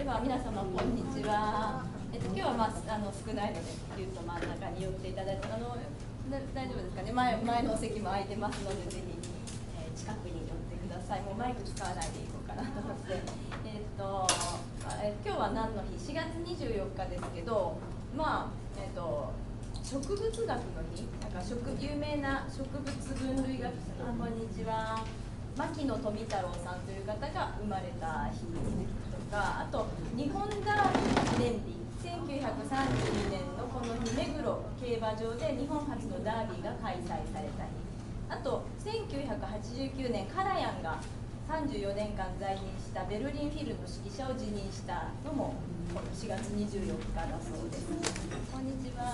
では皆様こんにちは。今日は少ないのでぎゅっと真ん中に寄っていただいて大丈夫ですかね。前のお席も空いてますのでぜひ、近くに寄ってください。もうマイク使わないでいこうかなと思って。今日は何の日？4月24日ですけど、植物学の日、有名な植物分類学者のこんにちは。牧野富太郎さんという方が生まれた日とか、あと日本ダービー記念日、1932年のこの日、目黒競馬場で日本初のダービーが開催された日、あと1989年カラヤンが34年間在任したベルリンフィルの指揮者を辞任したのもこの4月24日だそうです。こんにちは。あ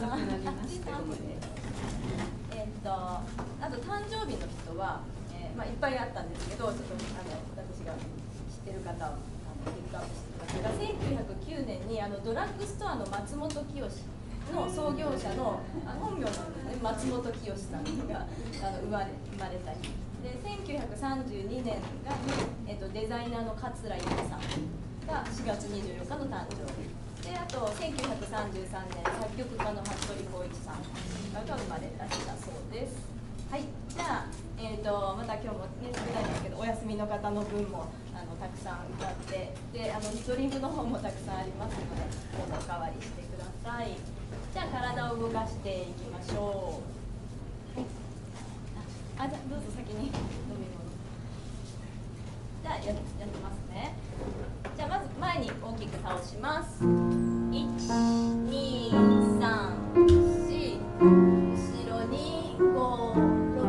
と誕生日の人は、いっぱいあったんですけど、ちょっと私が知ってる方をピックアップしてくださいが、1909年にドラッグストアの松本清の創業者の本名なんですね、松本清さんが生まれた日で、1932年がデザイナーの桂由美さんが4月24日の誕生日で、あと1933年作曲家の服部浩一さんが生まれた日だそうです。はい、じゃあ、また今日もね少ないですけど、お休みの方の分もたくさん歌って、でドリンクの方もたくさんありますので、どうぞおかわりしてください。じゃあ体を動かしていきましょう。はい、じゃあどうぞ先に飲み物。じゃあやってますね。じゃあまず前に大きく倒します。1、2、3、4、後ろに5、6、7、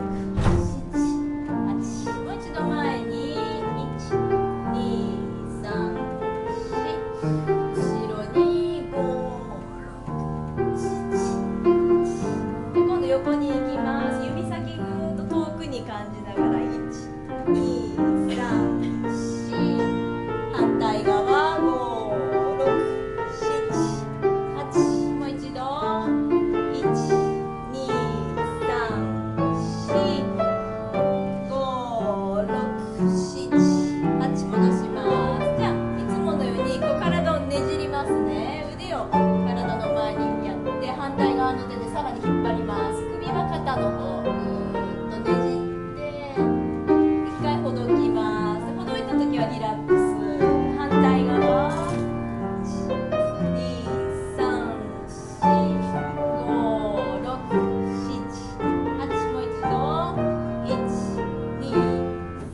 8、もう一度前に1、2、3、4、後ろに5、6、7、で今度横に行きます。指先ぐーっと遠くに感じながら1、2、3、4、反対側5、6、7、8、もう一度1、2、3、4、5、6、7、8、戻します。じゃあいつものように体をねじりますね。腕を体の前にやって、反対側の手でさらに引っ張ります。首は肩の方ぐーっとねじって一回ほどきます。ほどいた時はリラックス。反対側1、2、3、4、5、6、7、8、もう一度1、2、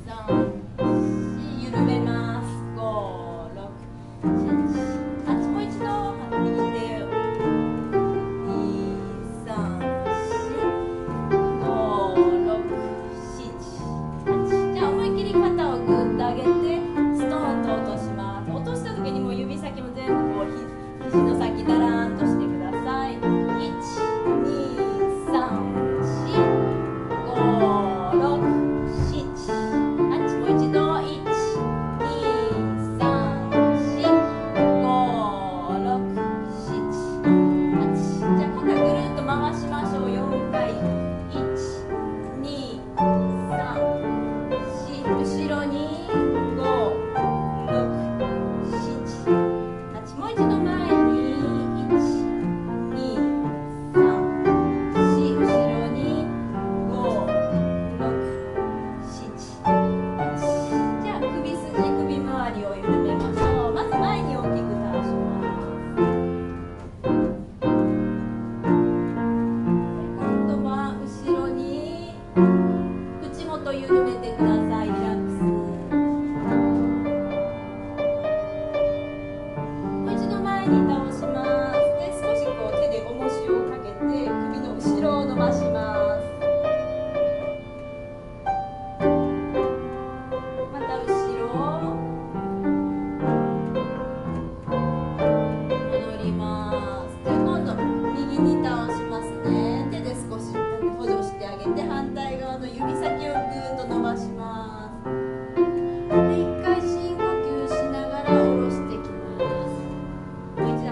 3、4、緩めます。5、6、7、8、もう一度右手を2、3、4、5、6、7、8。じゃあ思いっきり肩をグッと上げてストーンと落とします。落とした時にもう指先も全部こう肘の先だらーんとしてください。1、2、3、4、5、6、7、8。もう一度1、2、3、4、5、6、7、8。じゃあ今回ぐるっと回しましょう。4回。1、2、3、4、後ろに5、6、7、8。もう一度前に1、2、3、4、後ろに5、6、7、8。じゃあ首筋、首周りを緩めましょう。まず前に大きく倒します。今度は後ろに口元緩めてください。リラックス。もう一度前に倒します。で少しこう手で重しをかけて首の後ろを伸ばします。また後ろ戻ります。じゃあ今度右に倒しますね。手で少し補助してあげて、反対側の指先をぐーっと伸ばします。で一回深呼吸しながら下ろしてきます。もう一度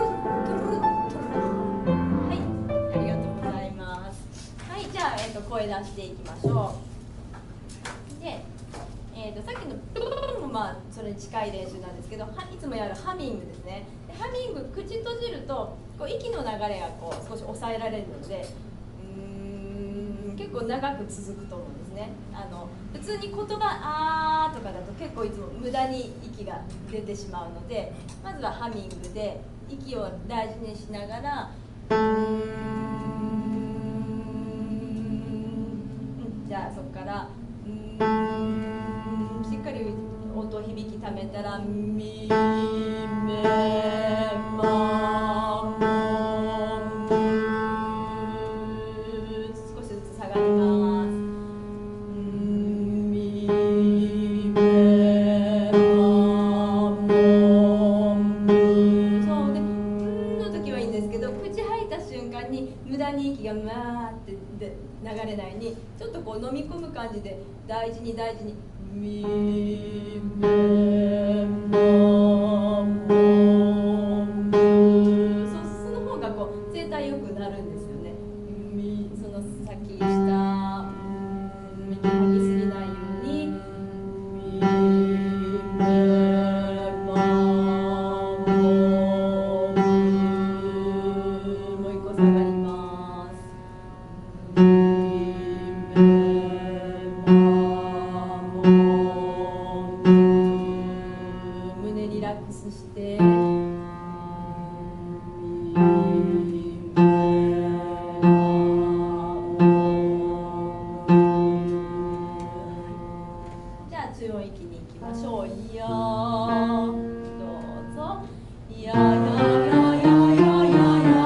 はい、ありがとうございます。はい、じゃあ、声出していきましょう。で、さっきのもまあそれに近い練習なんですけど、いつもやるハミングですね。でハミング、口閉じるとこう息の流れがこう少し抑えられるので、結構長く続くと思うんですね。普通に言葉「あー」とかだと結構いつも無駄に息が出てしまうので、まずはハミングで息を大事にしながらじゃあそこからしっかり音響きためたらみめまも少しずつ下がります。みめまもそうでの時はいいんですけど、口吐いた瞬間に無駄に息がまーってで流れないようにちょっとこう飲み込む感じで大事に大事にみめまもその方がこう声帯良くなるんですよね。その先下息吐きすぎないようにみめまももう一個下がります。胸リラックスしてじゃあ強い息に行きましょう。いやどうぞ。いややややややや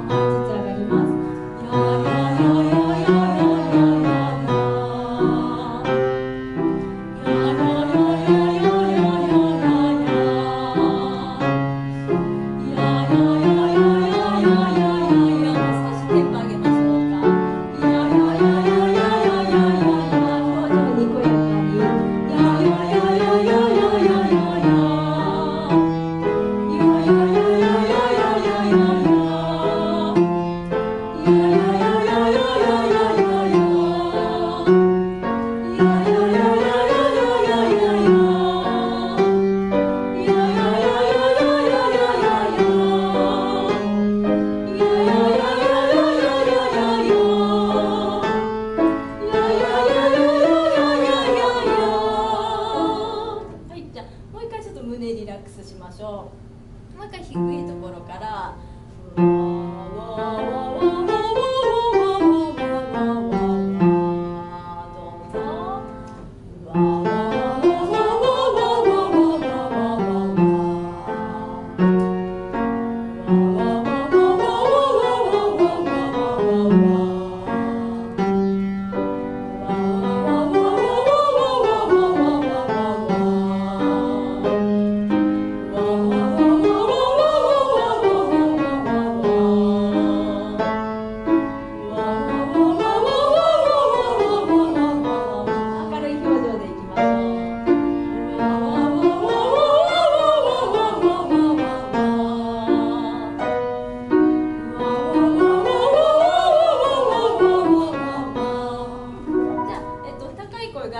ずつ上がります。ややややややや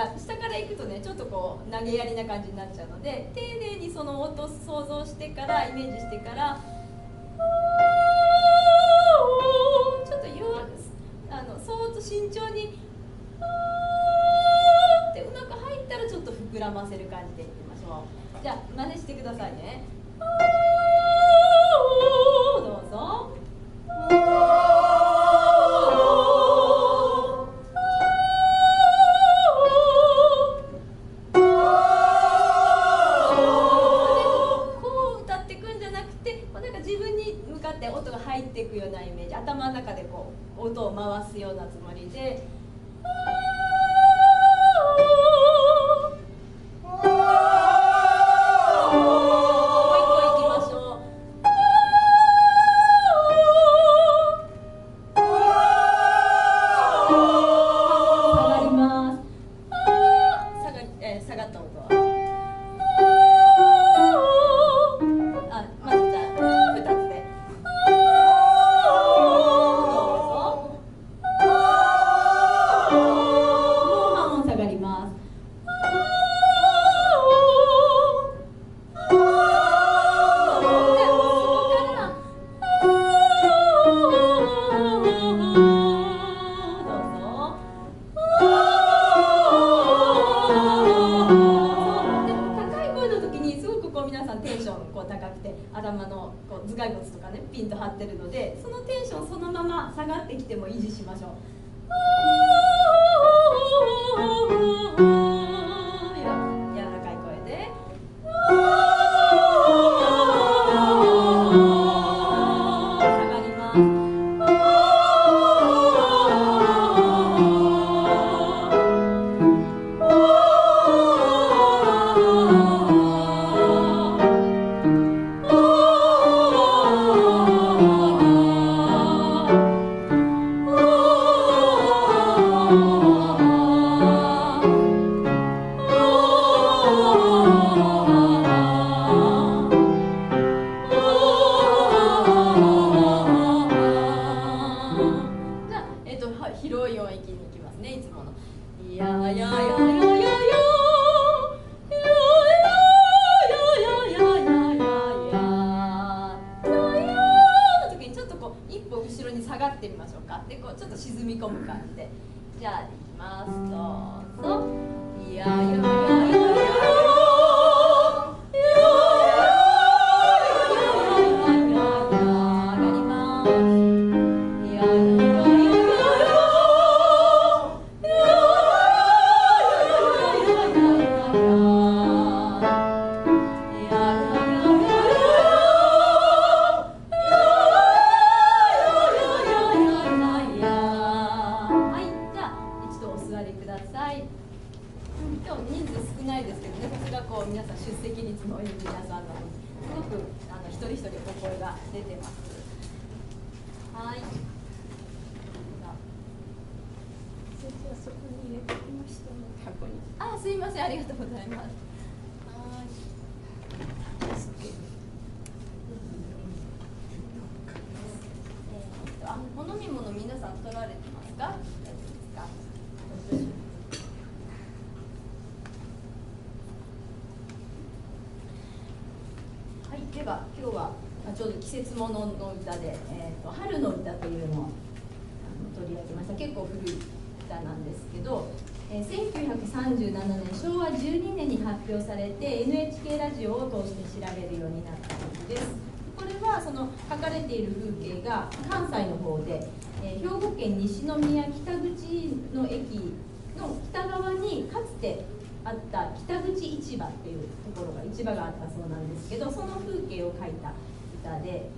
ら下から行くとねちょっとこう投げやりな感じになっちゃうので、丁寧にその音を想像してからイメージしてからちょっと弱くそーっと慎重にってうまく入ったらちょっと膨らませる感じでいきましょう。じゃあ真似してくださいね。どうぞ。音が入っていくようなイメージ、頭の中でこう音を回すようなつもりで、もう一個いきましょう。下がります。下がった音はまずじゃあ2つで。頭のこう頭蓋骨とかねピンと張ってるので、そのテンションそのまま下がってきても維持しましょう。柔らかい声で下がります。広い音域に行きますね。いつものいややややややの時にちょっとこう一歩後ろに下がってみましょうか。でこうちょっと沈み込む感じで、じゃあいきます。どうぞ。いややややや今日人数少ないですけどね、さすがこう皆さん出席率の多い皆さんなのですごく一人一人お声が出てます。はい。先生はそこに入れてきましたね。箱に。あ、すいません、ありがとうございます。はい。お飲み物皆さん取られてますか？大丈夫ですか？では今日はちょうど季節物の歌で、春の歌というのを取り上げました。結構古い歌なんですけど、1937年昭和12年に発表されて NHK ラジオを通して知られるようになった曲です。これはその書かれている風景が関西の方で、兵庫県西宮北口の駅の北側にかつてあった北口市場っていうところが市場があったそうなんですけど、その風景を描いた歌で、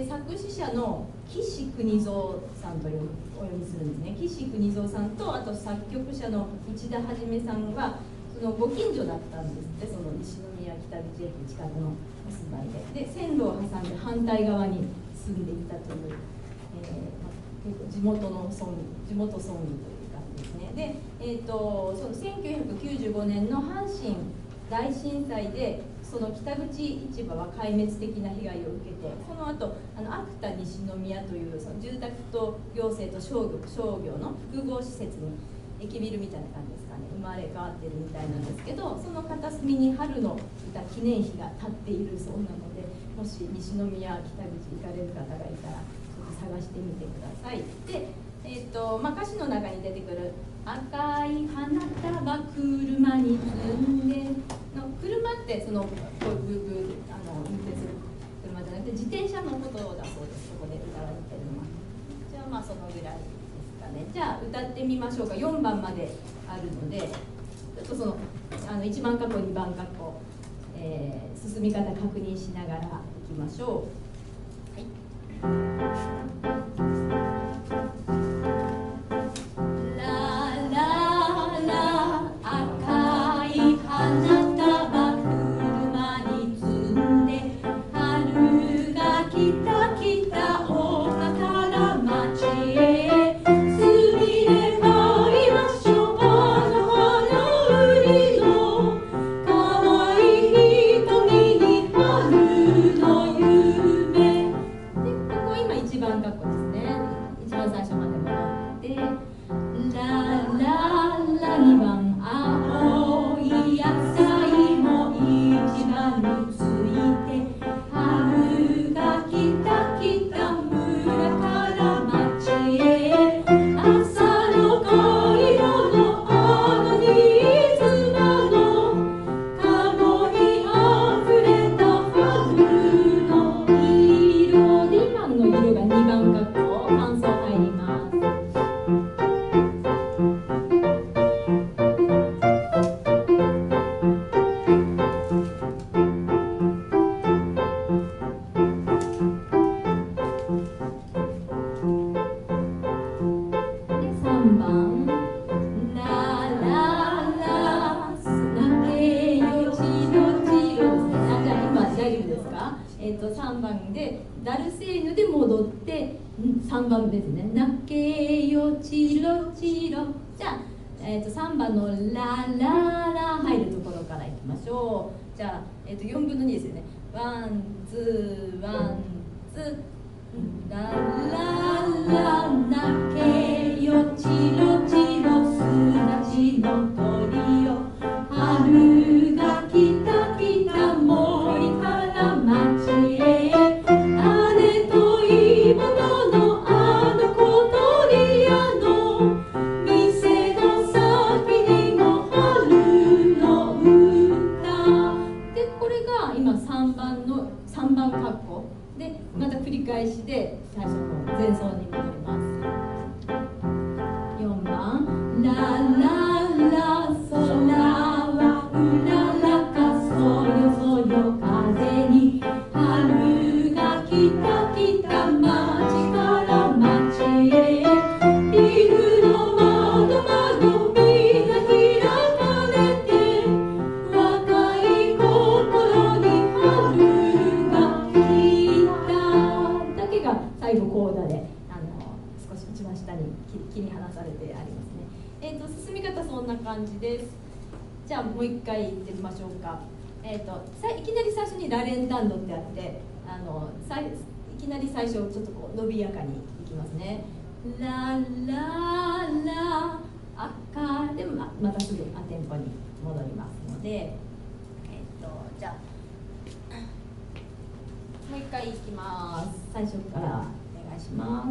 作詞者の岸邦蔵さんというお読みするんですね。岸邦蔵さんとあと作曲者の内田はじめさんはそのご近所だったんですって。その西宮北口駅近くのお住まいで、線路を挟んで反対側に住んでいたという、地元ソングという感じですね。で、その1995年の阪神大震災でその北口市場は壊滅的な被害を受けて、その後秋田西宮というその住宅と行政と商業の複合施設に、駅ビルみたいな感じですかね、生まれ変わってるみたいなんですけど、その片隅に春の歌記念碑が立っているそうなので、もし西宮北口行かれる方がいたらちょっと探してみてください。で、歌詞の中に出てくる赤い花束車に積んでの車ってそのこういう運転する車じゃなくて自転車のことだそうです。そこで歌われてるのは。じゃあまあそのぐらいですかね。じゃあ歌ってみましょうか。4番まであるので、ちょっとその1番括弧2番括弧、進み方確認しながらいきましょう。はい。3番でダルセーヌで戻って3番ですね。泣けよチロチロ。じゃあ、3番のラララ入るところからいきましょう。じゃあ、4分の2ですよね。ワンツーワンツーラララ泣けよチロチロすだちの鳥よ春が来た来た森から町へ姉と妹のあの小鳥屋の店の先にも春の歌で、これが今3番括弧でまた繰り返しで最初の前奏に戻ります。4番ラララ空はうららかそよそよ風に春が来た来た町から町へビルの窓窓みんな開かれて若い心に春が来ただけが最後コーダで少し一番下に切り離されてありますね。進み方そんな感じです。じゃあもう一回言ってみましょうか。いきなり最初にラレンタンドってあっていきなり最初ちょっとこう伸びやかにいきますね。ラララ赤でもまたすぐアテンポに戻りますので、じゃあもう一回いきます。最初からお願いします。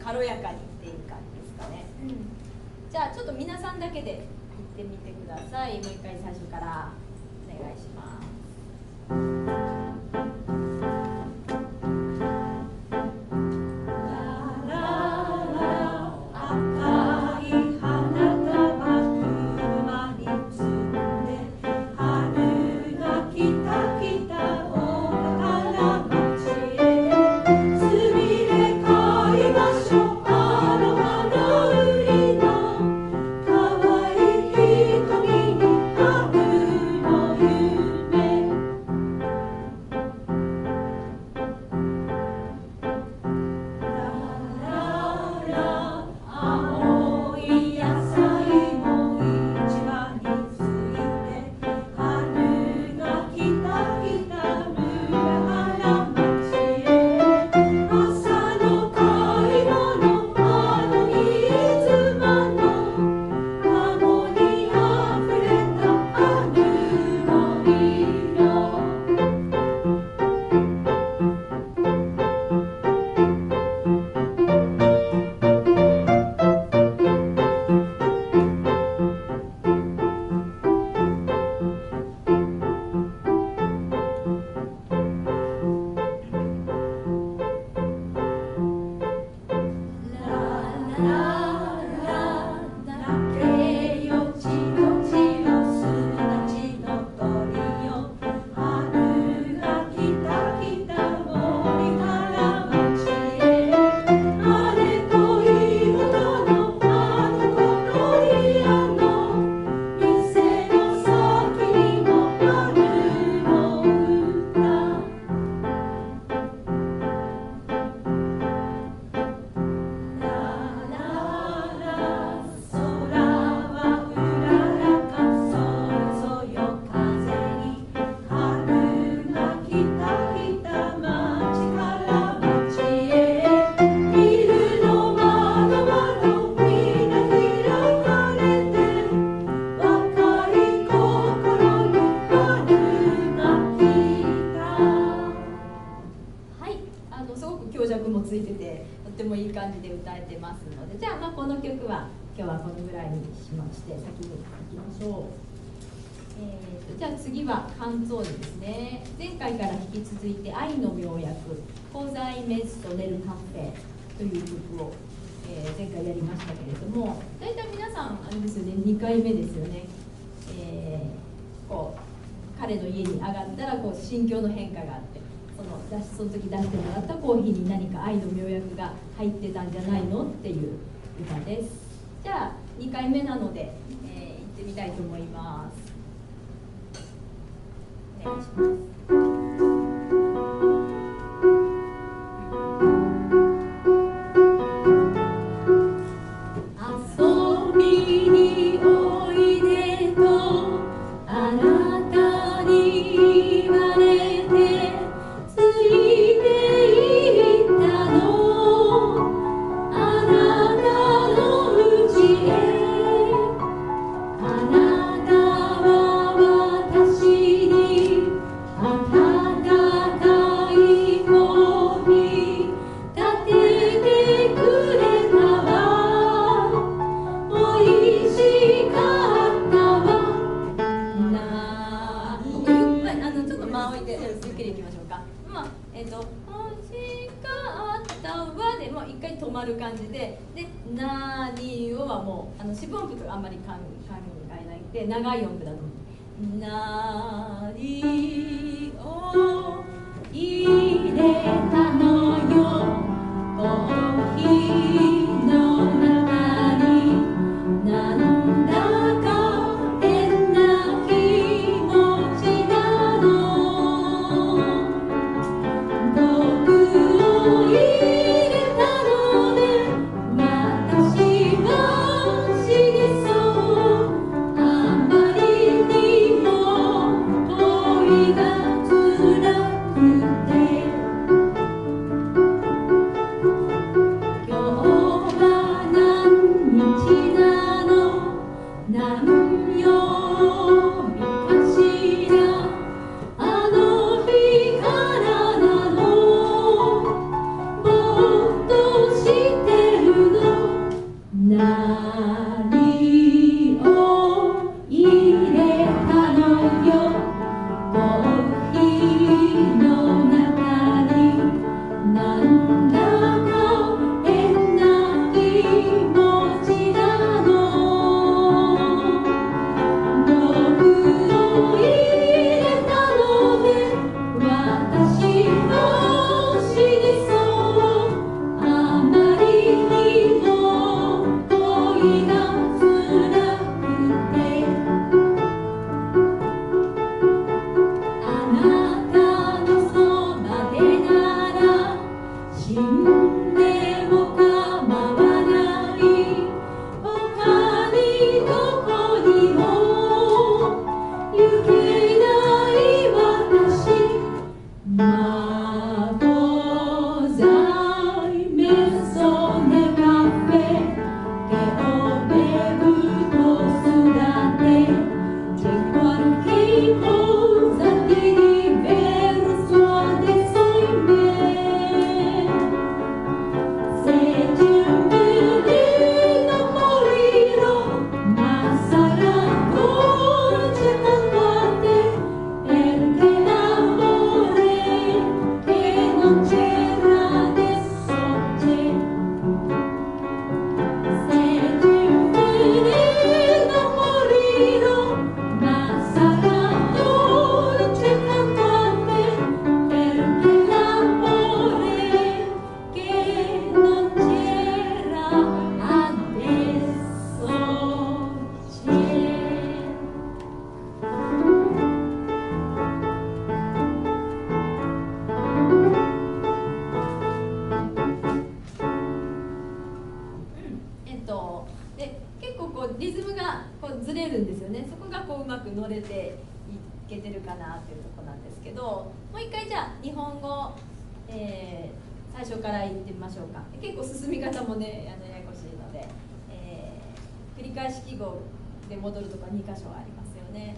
軽やかにっていう感じですかね。じゃあちょっと皆さんだけで言ってみてください。もう一回最初からお願いします。じゃあ次は間奏詞ですね。前回から引き続いて愛の妙薬コザイメストネルカフェという曲を、前回やりましたけれども、大体皆さんあれですよね、2回目ですよね。こう彼の家に上がったらこう心境の変化があって、その時出してもらったコーヒーに何か愛の妙薬が入ってたんじゃないのっていう歌です。じゃあ2回目なので、行ってみたいと思います。お願いします。四分音符とあんまり考えないで長い音符だと思う。何を入れたのよコーヒーの中に、なんだか変な気持ちなの、僕を入れたので私は死にそう、あまりにも恋が辛くて死んでも構わない他にどこにも行けない私マボザイメソネカフェche ho bevuto su da te c'è qualche cosa di diverso adesso in me se tu mi non morirò ma sarà dolce tanto a te perché l'amore che non c'era adesso c'è se tu mi non morirò ma sarà dolce tanto a te perché l'amore che non c'era adesso c'è で結構こうリズムがこうずれるんですよね。そこがこううまく乗れていけてるかなっていうところなんですけど、もう一回じゃあ日本語、最初から言ってみましょうか。結構進み方もねややこしいので、繰り返し記号で戻るとか2箇所ありますよね。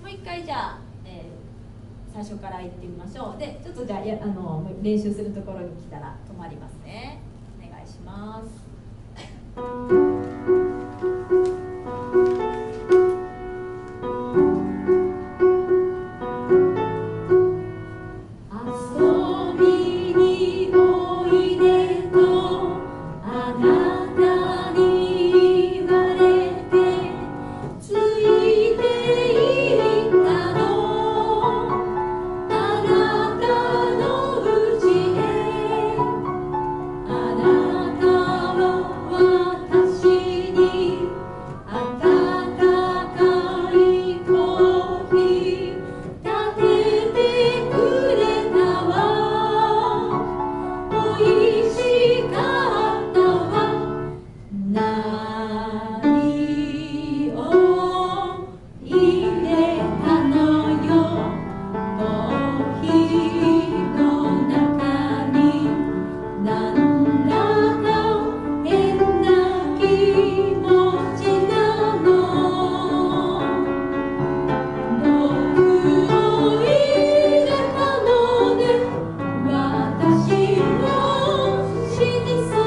もう一回じゃあ、最初から言ってみましょう。でちょっとじゃあ練習するところに来たら止まりますね。お願いします。遊びにおいでとあなたに言われてついていったのあなたの家へあなたは私に温かいコーヒー立ててくれたわ美味しかったわ何を入れたのよコーヒーの中になんだか変な気持ちなの僕を入れたので私も死にそう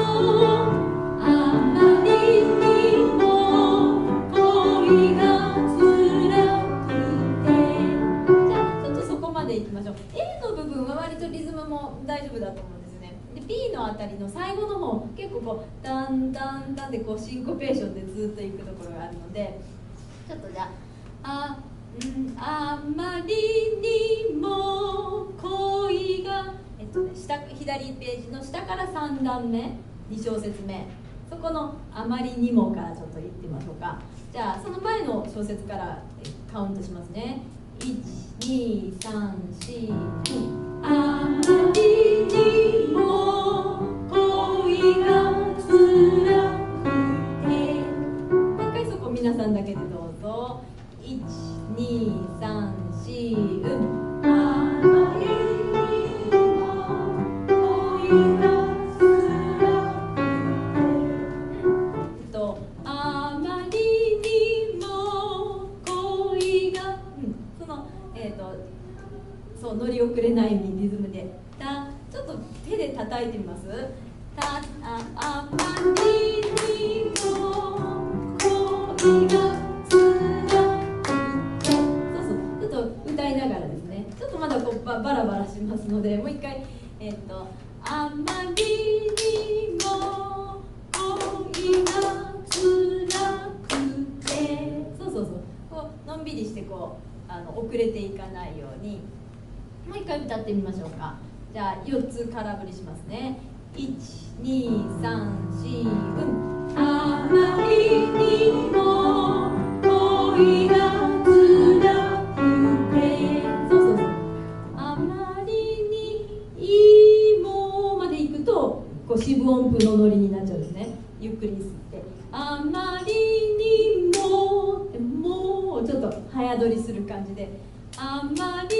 あまりにも恋が辛くてじゃあちょっとそこまでいきましょう。 A の部分は割とリズムも大丈夫だと思うんですよね。で B のあたりの最後の方結構こうダンダンダンでこうシンコペーションでずっといくところがあるのでちょっとじゃああまりにも恋が左ページの下から3段目2小節目そこのあまりにもからちょっと言ってみましょうか。じゃあその前の小節からカウントしますね。1、2、3、4、2あまりにも恋が辛くてもう一回そこ皆さんだけでどうぞ。1、2、3、4、あまりにも恋が辛くてあまりにも恋がそのそう乗り遅れないようにリズムでちょっと手で叩いてみます。あまりにも恋が辛くてそうちょっと歌いながらですね。ちょっとまだこうバラバラしますのでもう一回あまりにも恋が辛くてそうこうのんびりしてこう遅れていかないようにもう一回歌ってみましょうか。じゃあ4つ空振りしますね。1、2、3、4、あまりにも恋が辛くてそうあまりにもまでいくと四分音符のノリになっちゃうんですね。ゆっくり吸ってあまりにもってもうちょっと早取りする感じであまり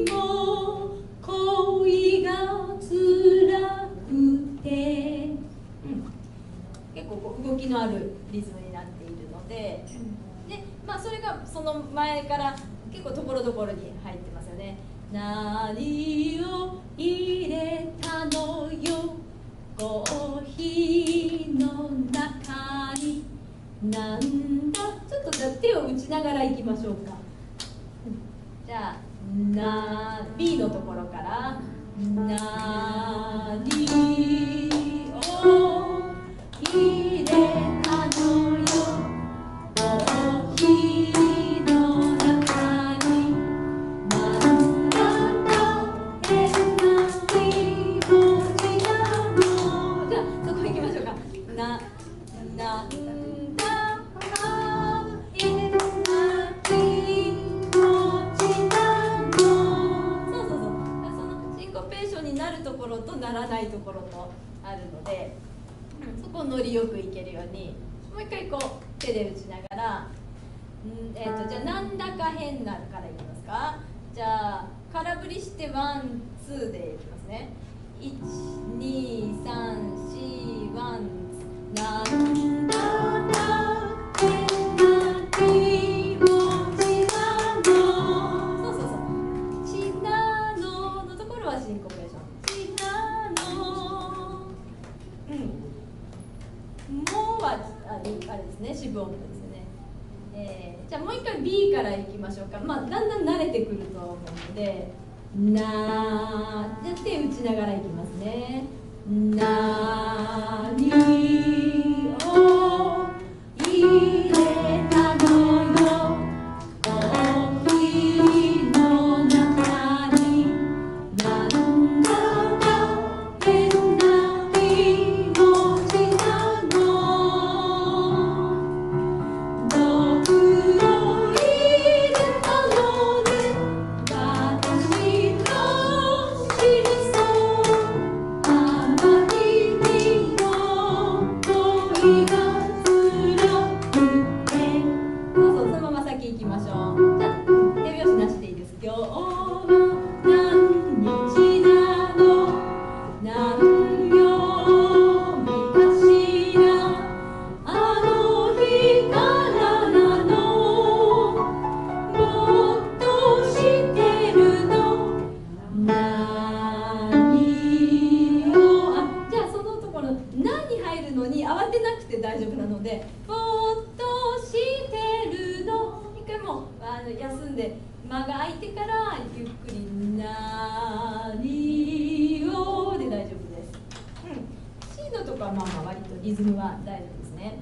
にも恋が辛くて、結構こう動きのあるリズムになっているので、それがその前から結構ところどころに入ってますよね。何を入れたのよコーヒーの中になんだ。ちょっとじゃあ手を打ちながらいきましょうか。じゃあB のところから何を入れたのよコーヒーの中になんだ変な気持ちなの。じゃあそこ行きましょうか。なんだ変な気持ちなの。そうそのシンコペーションになるところとならないところとあるので、そこをノリよくいけるようにもう一回こう手で打ちながら、じゃあなんだか変なからいきますか。じゃあ空振りしてワンツーでいきますね。1、2、3、4、ワンツー。なんだか変な気持ちなの。そうちなののところはシンコペーション。ちなの。もうはあれですね、四分音符ですね。じゃあもう一回 B からいきましょうか。だんだん慣れてくると思うのでじゃあ手打ちながらいきますね。何を入れたのよコーヒーの中になんだか変な気持ちなの。毒を入れたのね私の知りそうあまりにも恋が辛くて。そのまま先行きましょう。じゃあ手拍子なしでいいです。今日は何日なの何曜日かしらあの日からなのもっとしてるの何をじゃあそのところ何に入るのに慌てなくて大丈夫なのでぼーっとしてるの一回もう休んで間が空いてからゆっくり何をで大丈夫です。C のとこは割とリズムは大丈夫ですね。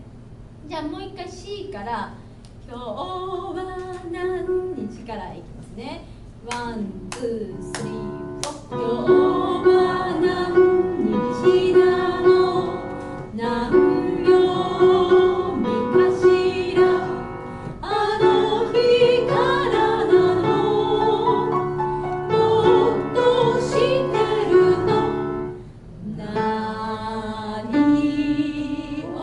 じゃあもう一回 C から今日は何日からいきますね。ワン、ツー、スリー、フォー。今日は何日なの何曜日かしらあの日からなのもっとしてるの何を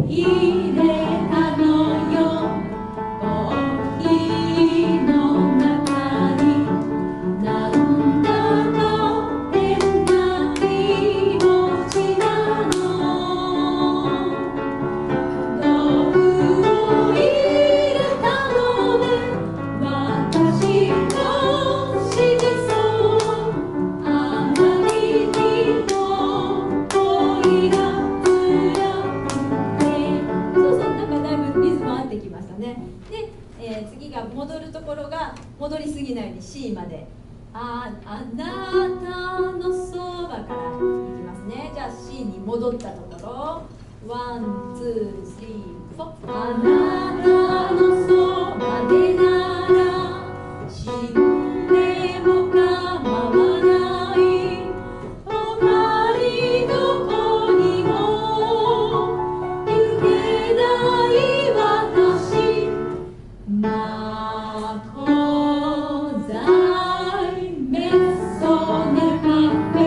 入れたのよコーヒーの中になんだか変な気持ちなの毒を入れたのね私の知りそうあまりにも恋が辛くて。なんかだいぶリズム合ってきましたね。で、次が戻るところが戻りすぎないように C まであなたのそばからいきますね。じゃあ C に戻ったところワン、ツー、スリー、フォー。あなたのそばでなら死んでも構わない他にどこにも行けない私マコザイメッソネカフェ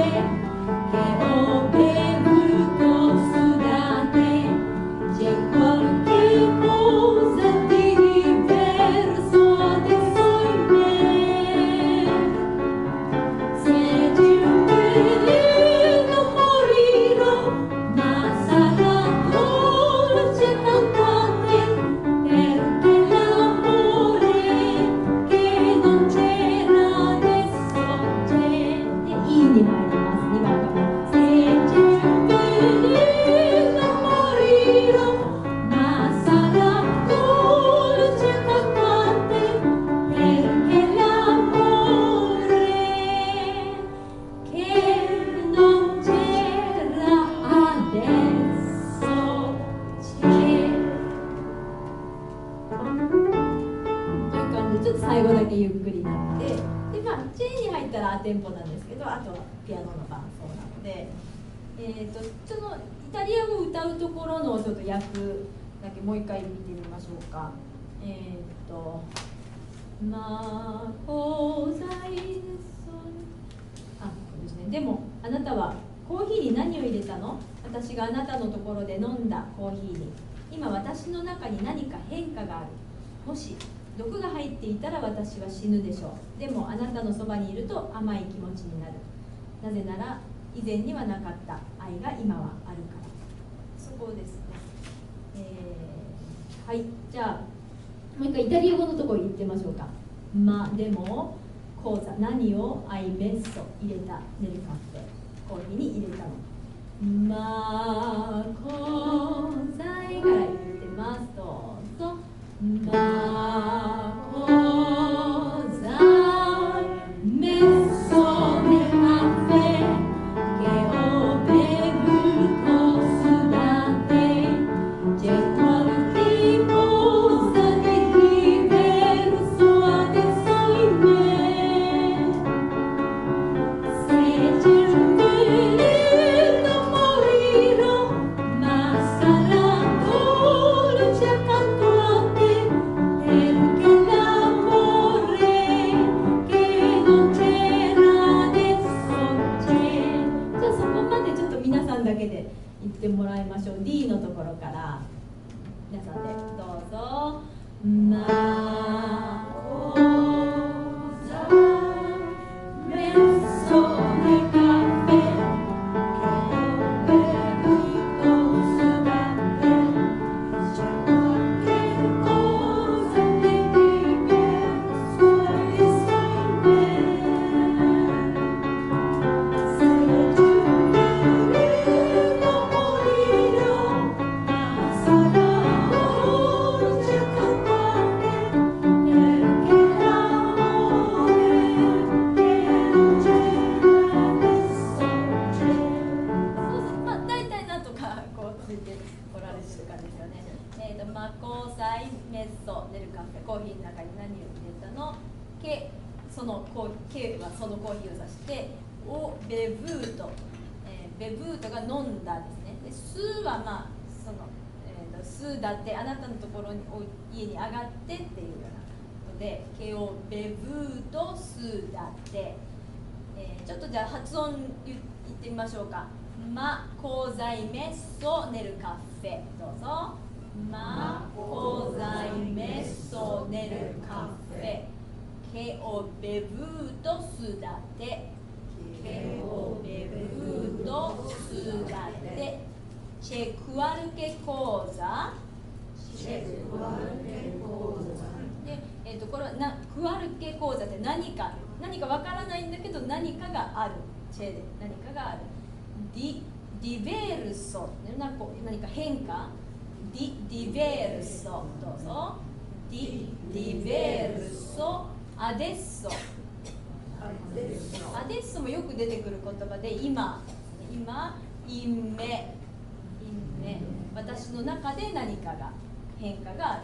テンポなんですけど、あとはピアノの伴奏なので、そのイタリア語を歌うところのちょっと訳だけもう一回見てみましょうか。まこざいですね。でもあなたはコーヒーに何を入れたの？私があなたのところで飲んだコーヒーに今私の中に何か変化がある。もし毒が入っていたら私は死ぬでしょう。でもあなたのそばにいると甘い気持ちになる。なぜなら以前にはなかった愛が今はあるから。そこですね。はい、じゃあもう一回イタリア語のところ言ってみましょうか。でも講座何をアイメッソ入れたネルカフェコーヒーに入れたの。こざいから言ってます。どうぞ。こざいメッソネカフェケオベルトスダテジェトルティモザデヒベルソアデソイメセジュベレノモリロマサラドルチャカトアテだけで言ってもらいましょう。 D のところから皆さんでどうぞ。コザメッソネカフェケオベルトスダテジェマケコザデヒベルソエソイメコーヒーの中に何を入れたの？そのコーヒーはそのコーヒーを指してをベブート、ベブートが飲んだですね。でスーはその、スーだってあなたのところに家に上がってっていうようなのでケオベブートスーだって、ちょっとじゃあ発音言ってみましょうか。コザイメッソネルカフェどうぞ。コザイメッソネルカフェケオベブートスダテケオベブートスダテチェクアルケコーザチェクアルケコーザで、これはクアルケコーザって何かわからないんだけど何かがある。チェで何かがある。ディベルソ何か変化。ディベルソどうぞ。ディベルソアデッソアデッソもよく出てくる言葉で今インメ私の中で何かが変化がある。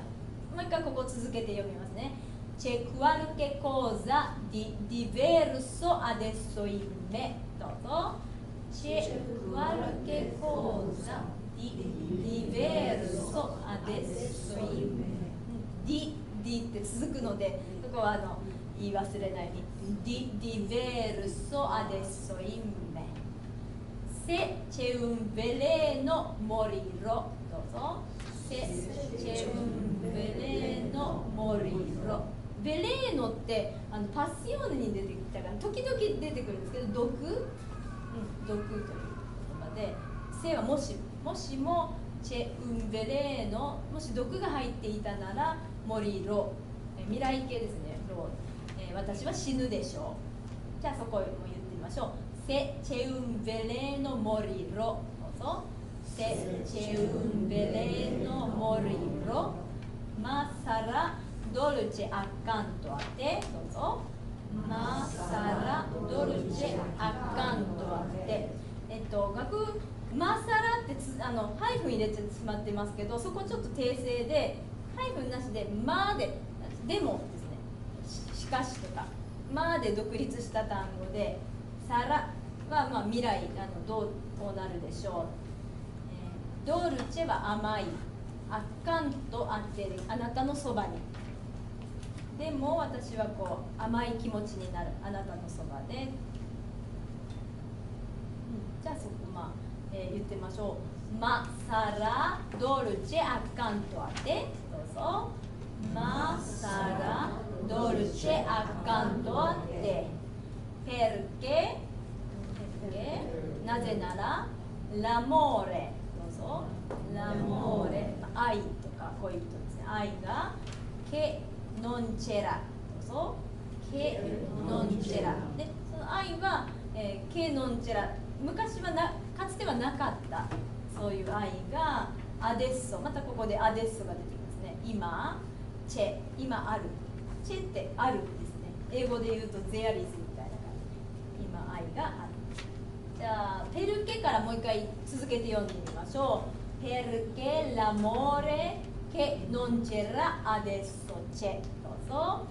もう一回ここ続けて読みますね。チェクアルケコーザディベルソアデッソインメどうぞ。チェクアルケコーザディベルソアデッソインメディって続くのでそこは言い忘れないようにディベルソアデッソインメセチェウンベレーノモリロどうぞ。セチェウンベレーノモリロベレーノってパッシオーネに出てきたから時々出てくるんですけど毒という言葉でセはもしもチェウンベレーノもし毒が入っていたならモリロ未来形ですね。ロ私は死ぬでしょう。じゃあそこも言ってみましょう。セチェウンベレーノモリロどうぞ。セチェウンベレーノモリロマサラドルチェアカントアテどうぞ。マサラドルチェアカントアテマサラってハイフン入れてしまってますけどそこちょっと訂正でハイフンなしででもですねしかしとかまで独立した単語で、サラはまあ未来どうなるでしょう。ドルチェは甘い、アッカンと当てる、あなたのそばに。でも私はこう甘い気持ちになる、あなたのそばで。じゃあそこ言ってみましょう。マサラドルチェアカントアテ、どうぞ。マサラドルチェアカントアテ、ペルケ、なぜならラモーレ、どうぞ。ラモーレ、愛とか恋人ですね。愛がケノンチェラ、どうぞ。ケノンチェラで、その愛は、ケノンチェラ、昔はかつてはなかったそういう愛がアデッソ、またここでアデッソが出てきますね。今チェ、今ある、チェってあるですね。英語で言うとゼアリズみたいな感じ、今愛がある。じゃあペルケからもう一回続けて読んでみましょう。ペルケラモーレケノンチェラアデッソチェ、どうぞ。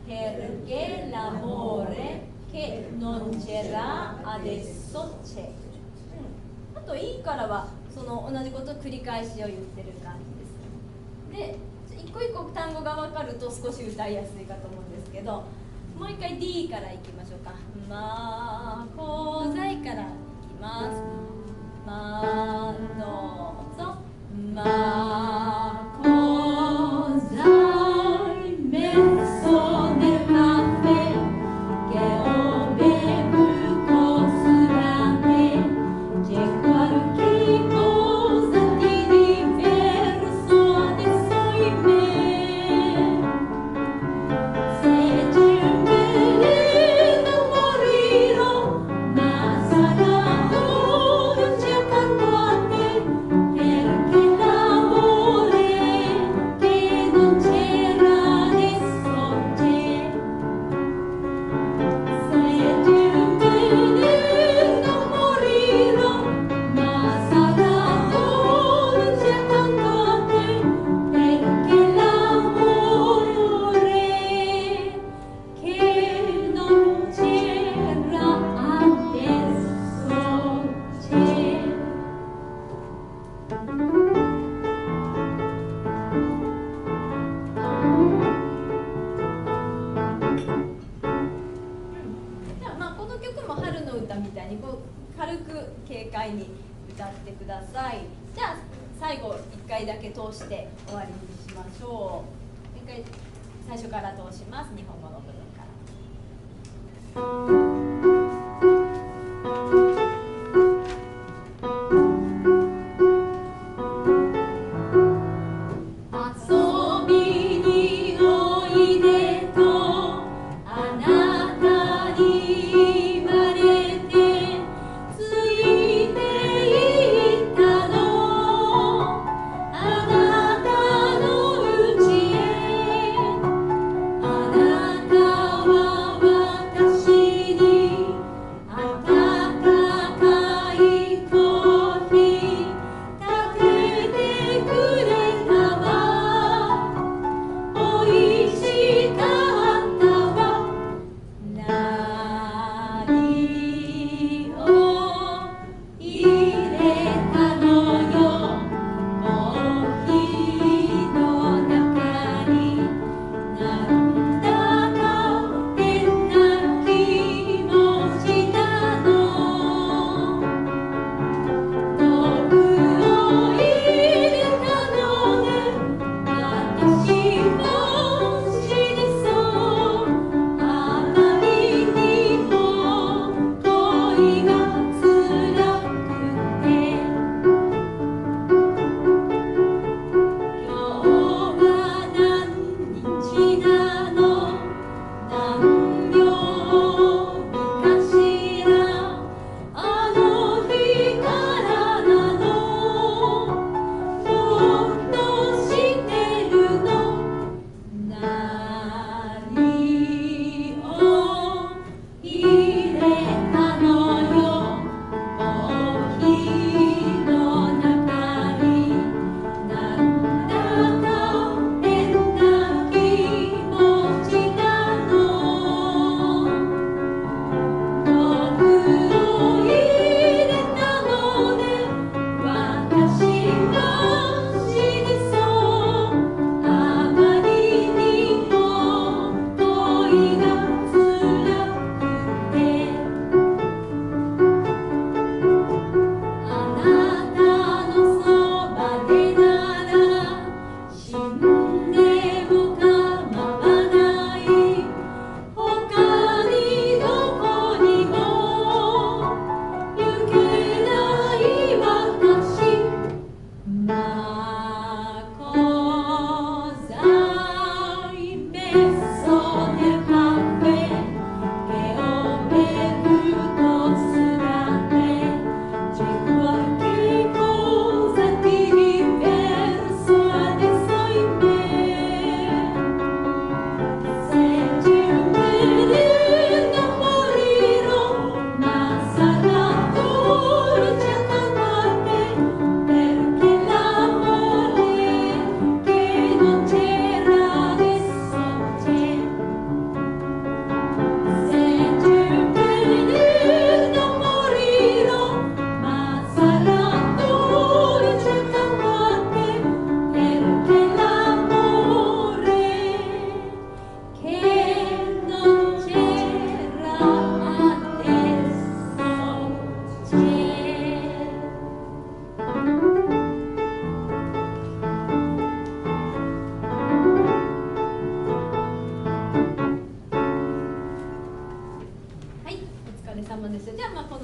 ペルケラモーレche non c'era adesso c'è。あといいからはその同じことを繰り返しを言ってる感じです。で、一個一個単語が分かると少し歌いやすいかと思うんですけど、もう一回 D からいきましょうか。まあ、功罪からいきます。まあ、どうぞ。まあ、功罪メソネカフェ軽く軽快に歌ってください。じゃあ最後1回だけ通して終わりにしましょう。1回最初から通します。日本語の部分から。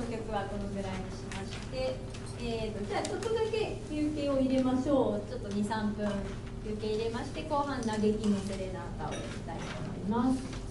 の曲はこのぐらいにしまして、じゃあちょっとだけ休憩を入れましょう。ちょっと2、3分休憩入れまして、後半嘆きのセレナータをやりたいと思います。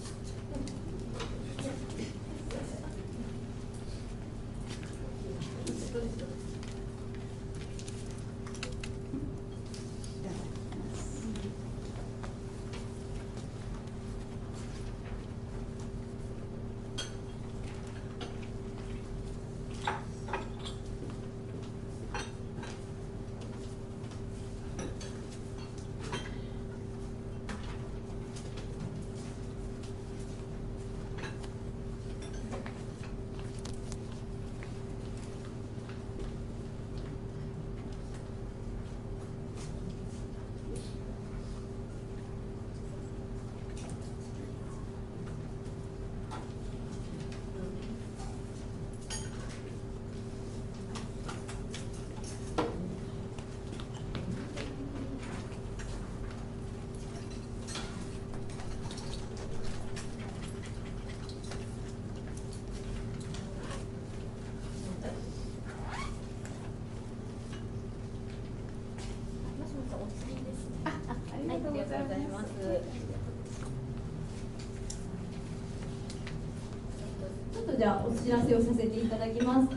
じゃあお知らせをさせていただきます。そ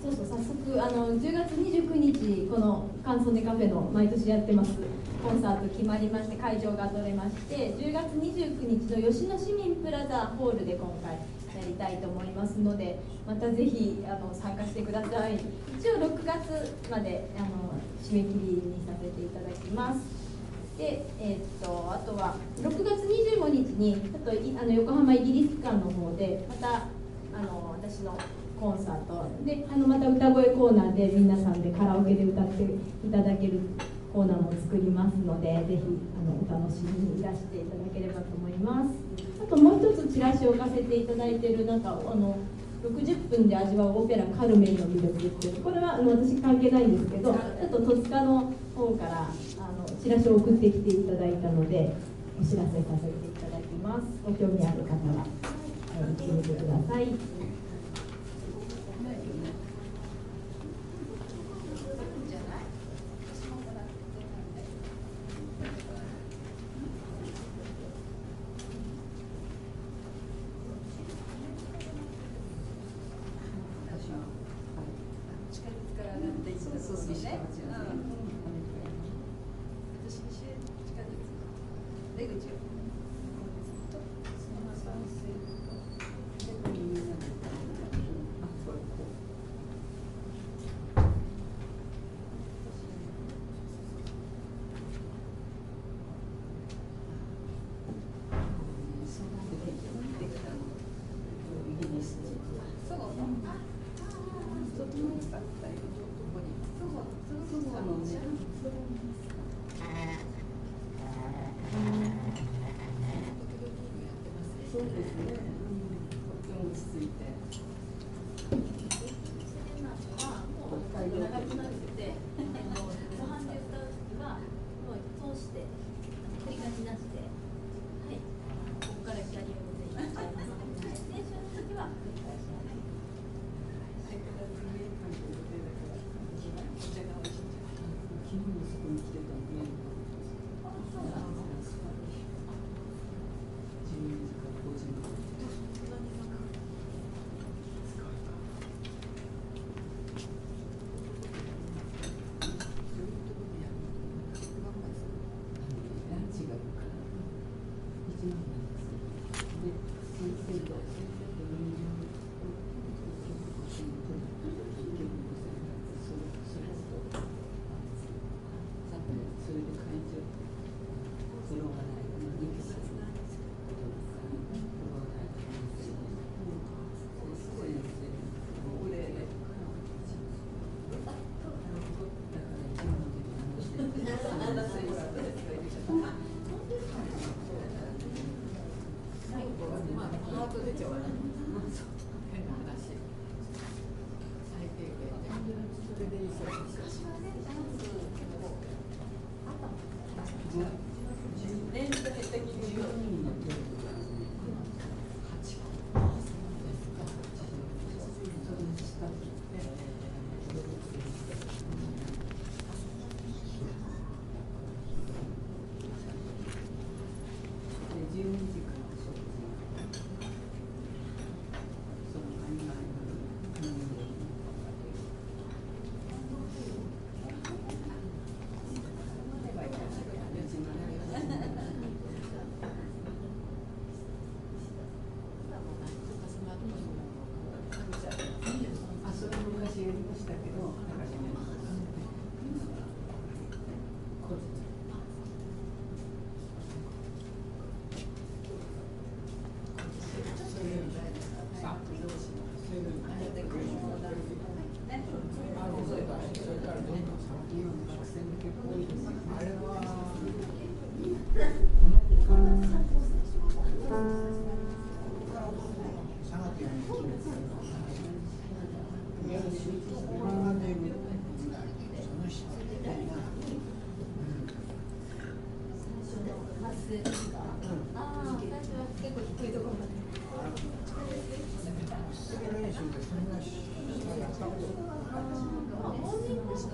うそう、早速10月29日このカンソネカフェの毎年やってますコンサート決まりまして、会場が取れまして、10月29日の吉野市民プラザホールで今回やりたいと思いますので、またぜひ参加してください。一応6月まで締め切りにさせていただきます。で、あとは6月25日にちょっと横浜イギリス館の方でまた私のコンサートでまた歌声コーナーで皆さんでカラオケで歌っていただけるコーナーも作りますので、ぜひお楽しみにいらしていただければと思います。あともう一つチラシを置かせていただいている60分で味わうオペラカルメンの魅力っていう、これは私関係ないんですけど、ちょっと戸塚の方からチラシを送ってきていただいたのでお知らせさせていただきます。ご興味ある方は行ってみてください。そうですね。とっても落ち着いて。長くなってて、後半で歌うときはもう通して繰り返しなしで、はい、ここから左を向いていっちゃいますので、練習のときは繰り返しなし。相変わらず家関係の手だから、お茶が美味しいんじゃない。昨日もそこに来てた。あ、それ昔やりましたけど、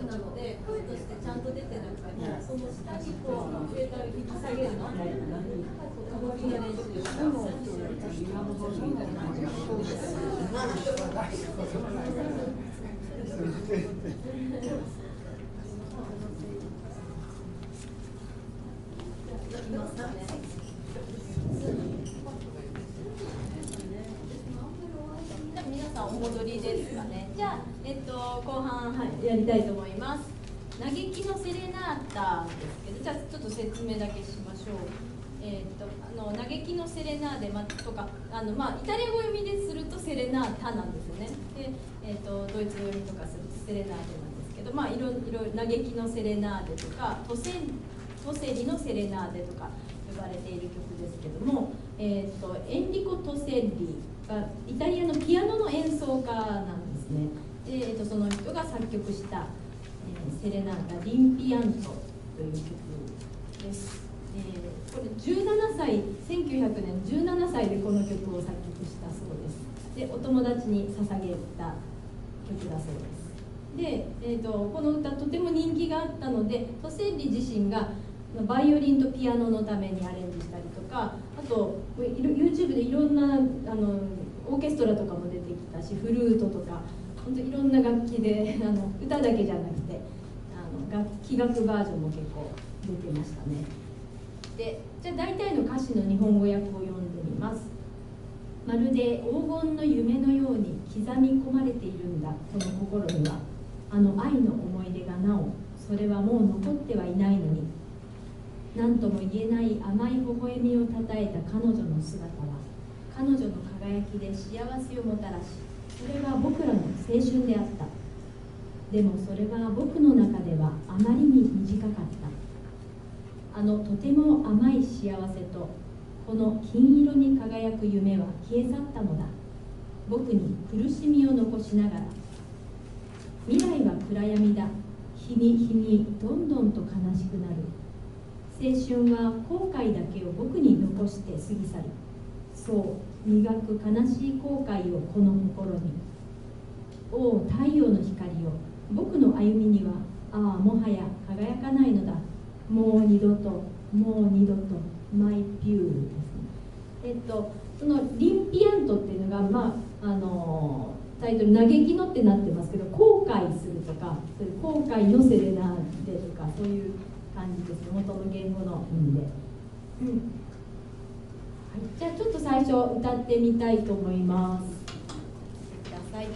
なので声としてちゃんと出てなくてもその下にこうフェーダーを引き下げるの歌声の練習です皆さんお戻りですかね。じゃあ、後半、やりたいと思います。嘆きのセレナータですけど、じゃあちょっと説明だけしましょう。嘆きのセレナーデ、とかイタリア語読みでするとセレナータなんですよね。で、ドイツ語読みとかするとセレナーデなんですけど、いろいろ嘆きのセレナーデとかトセリのセレナーデとか呼ばれている曲ですけども、エンリコ・トセリがイタリアのピアノの演奏家なんですね。で、その人が作曲した、セレナータ・リンピアントという曲です。これ1900年17歳でこの曲を作曲したそうです。で、お友達に捧げた曲だそうです。で、この歌とても人気があったので、トセッリ自身がバイオリンとピアノのためにアレンジしたりとか、あと YouTube でいろんなオーケストラとかも出てきたし、フルートとか本当いろんな楽器で歌だけじゃなくて器楽バージョンも結構出てましたね。で、じゃあ大体の歌詞の日本語訳を読んでみます。まるで黄金の夢のように刻み込まれているんだ、この心には。愛の思い出がなお、それはもう残ってはいないのに。何とも言えない甘い微笑みをたたえた彼女の姿は、彼女の輝きで幸せをもたらし、それは僕らの青春であった。でもそれは僕の中ではあまりに短かった。とても甘い幸せとこの金色に輝く夢は消え去ったのだ。僕に苦しみを残しながら。未来は暗闇だ。日に日にどんどんと悲しくなる。青春は後悔だけを僕に残して過ぎ去る。そう磨く悲しい後悔をこの心に。おお太陽の光よ、僕の歩みにはもはや輝かないのだ。もう二度とマイピューですね。そのリンピアントっていうのが、タイトル嘆きのってなってますけど、後悔するとか、そういう後悔のセレナーデとか、そういう感じですね、元の言語の意味で。じゃあちょっと最初歌ってみたいと思います。ください。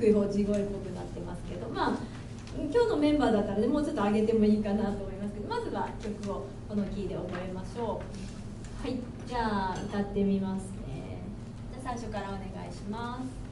低い方地声っぽくなってますけど、まあ今日のメンバーだったらねもうちょっと上げてもいいかなと思いますけど、まずは曲をこのキーで覚えましょう。はい、じゃあ歌ってみますね。じゃあ最初からお願いします。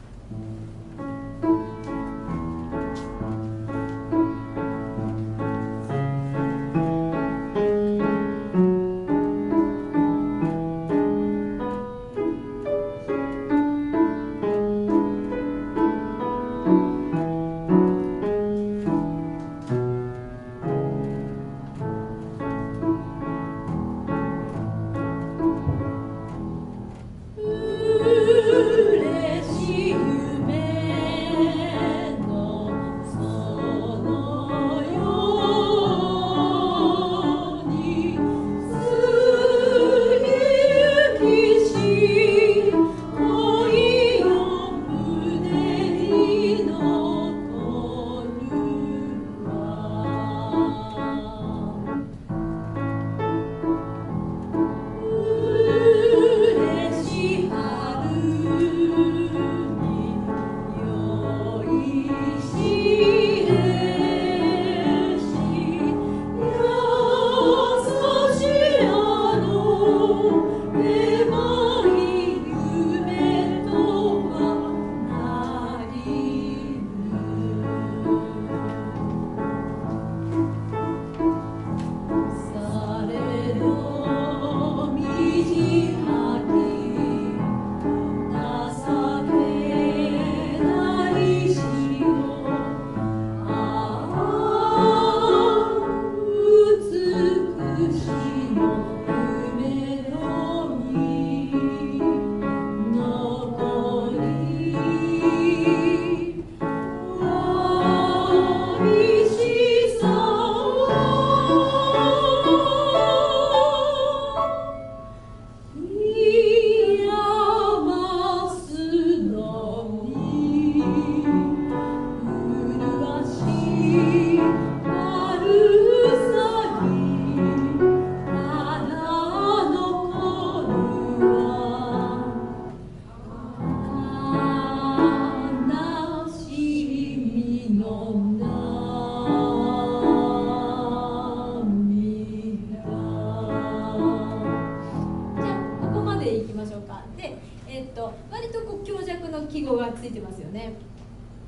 割とこう強弱の記号がついてますよね。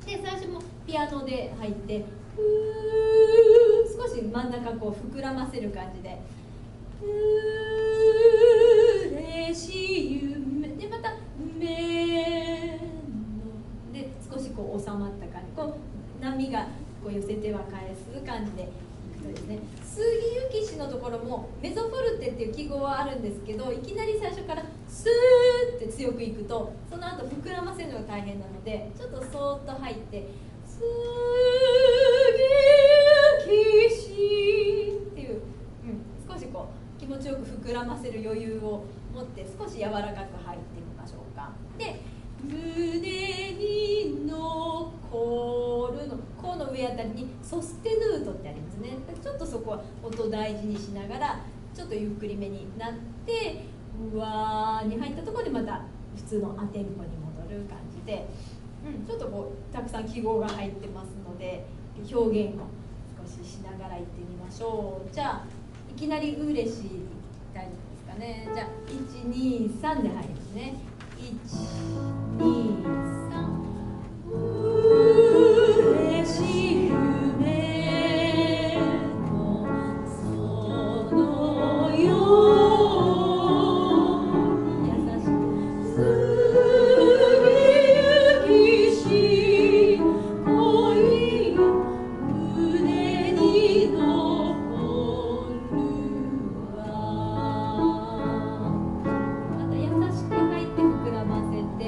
で最初もピアノで入って少し真ん中こう膨らませる感じで嬉しい夢でまた目ので少しこう収まった感じ、こう波がこう寄せては返す感じでいくとですね、杉ゆきしのところもメゾフォルテっていう記号はあるんですけど、いきなり最初からスーって強くいくとその後膨らませるのが大変なので、ちょっとそーっと入って杉ゆきしっていう、少しこう気持ちよく膨らませる余裕を持って少し柔らかく入ってみましょうか。で胸に残るのこの上あたりにソステヌートってありますね。ちょっとそこは音大事にしながらちょっとゆっくりめになってうわーに入ったところでまた普通のアテンポに戻る感じで、ちょっとこうたくさん記号が入ってますので表現を少ししながらいってみましょう。じゃあいきなり嬉しい大丈夫ですかね。じゃあ123で入りますね。123嬉しい夢のそのように優しく過ぎゆきし恋よ胸に残るわ。また優しく入って膨らませて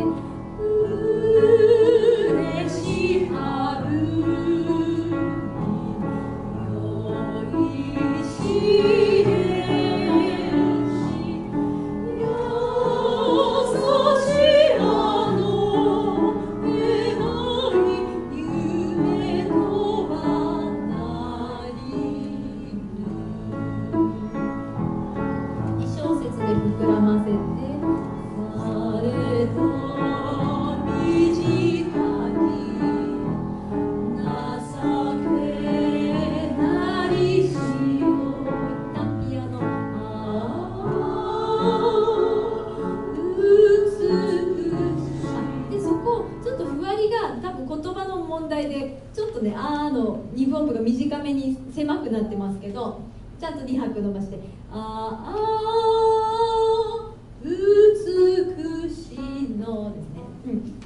問題でちょっとね「あ」の2分音符が短めに狭くなってますけど、ちゃんと2拍伸ばして「ああ美しいの」ですね、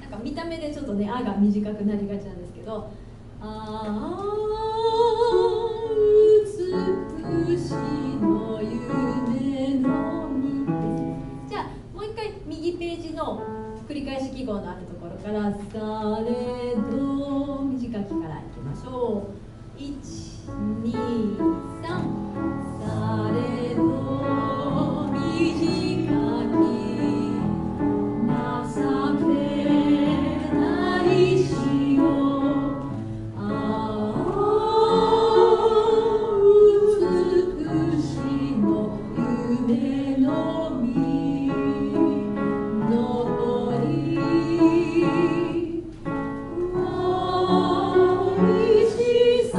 なんか見た目でちょっとね「あ」が短くなりがちなんですけど「ああ美しいの夢のみ」ですね。じゃあもう一回右ページの繰り返し記号のあるところから「されど」短きからいきましょう。123されど短き情けないしよああ美しの夢のみ残り愛しさ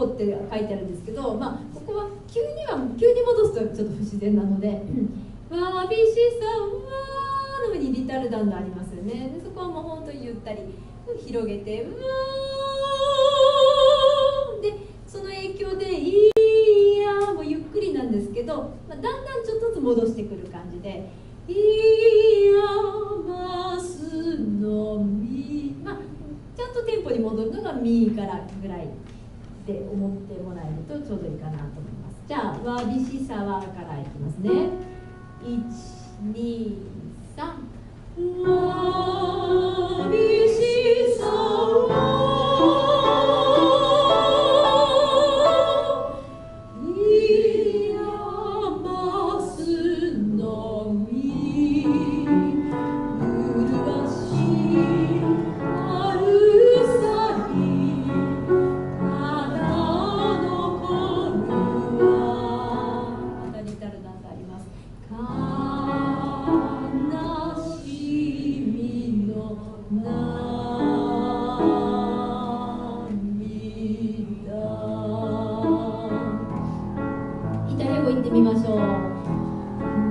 って書いてあるんですけど、ここは急に戻すとちょっと不自然なので「わびしさは」の上にリタルダンドありますよね。でそこはもう本当にゆったり広げて「うわ」でその影響で「いや」もゆっくりなんですけど、だんだんちょっとずつ戻してくる感じで「いやますのみ」ちゃんとテンポに戻るのが「み」からぐらいって思ってもらえるとちょうどいいかなと思います。じゃあ「わびしさは」からいきますね。123わびしさはいやますのみ麗しい春さぎまたリタルダンスあります。悲しみの涙。イタリア語言ってみましょう。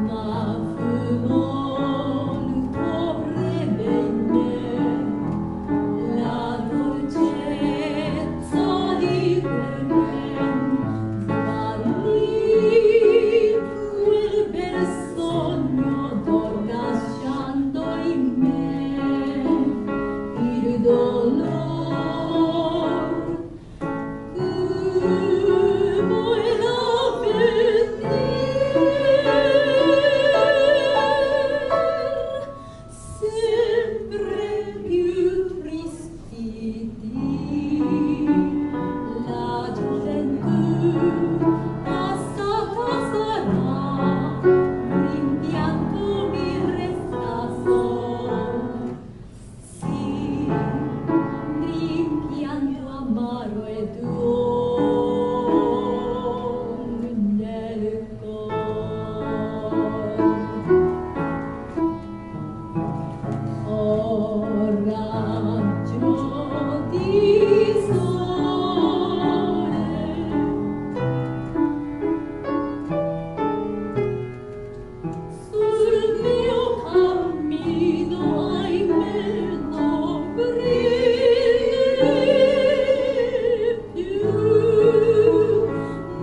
マフモルトレベネラドルチェッツァディフェメンバリquel bel sogno torna lasciando in me il dolore come la vendetta sempre più tristi la gioventù passata sarà rimpianto mi resta solo sì rimpianto amaro e dolore nel cuore ho raggio di sole sul mio cammino ahimè non brilli più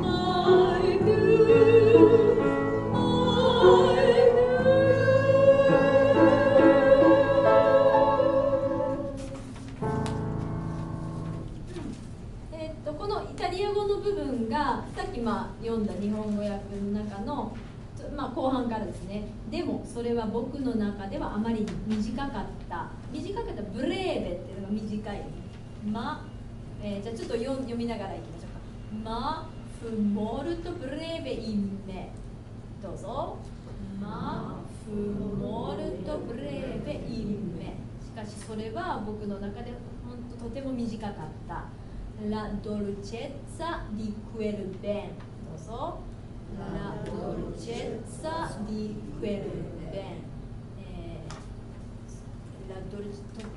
mai più maiこのイタリア語の部分がさっき読んだ日本語訳の中の後半からですね。でもそれは僕の中ではあまりに短かったブレーベっていうのが短いじゃあちょっと読みながらいきましょうか。マフモルトブレーベインメどうぞ。マフモルトブレーベインメしかしそれは僕の中で本当とても短かった。La dolcezza di quel ben どうぞ。La dolcezza di quel ben、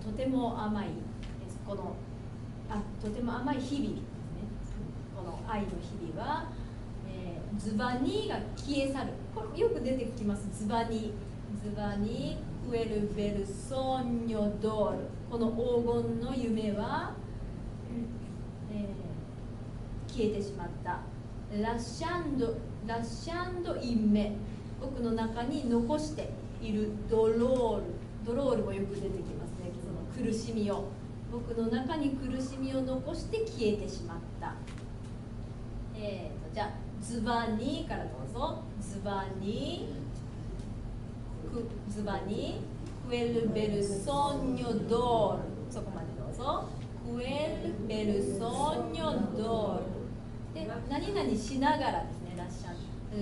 とても甘いこのとても甘い日々ですね。この愛の日々は、ズバニが消え去る。これよく出てきます。ズバニクエルベルソニョドール。この黄金の夢は、消えてしまった。ラッシャンドインメ、僕の中に残しているドロールもよく出てきますね。その苦しみを、僕の中に苦しみを残して消えてしまった。じゃあズバニからどうぞ。ズバニクエルベルソニョドール、そこまでどうぞ。クエルベルソニョドールで、何々しながらですね。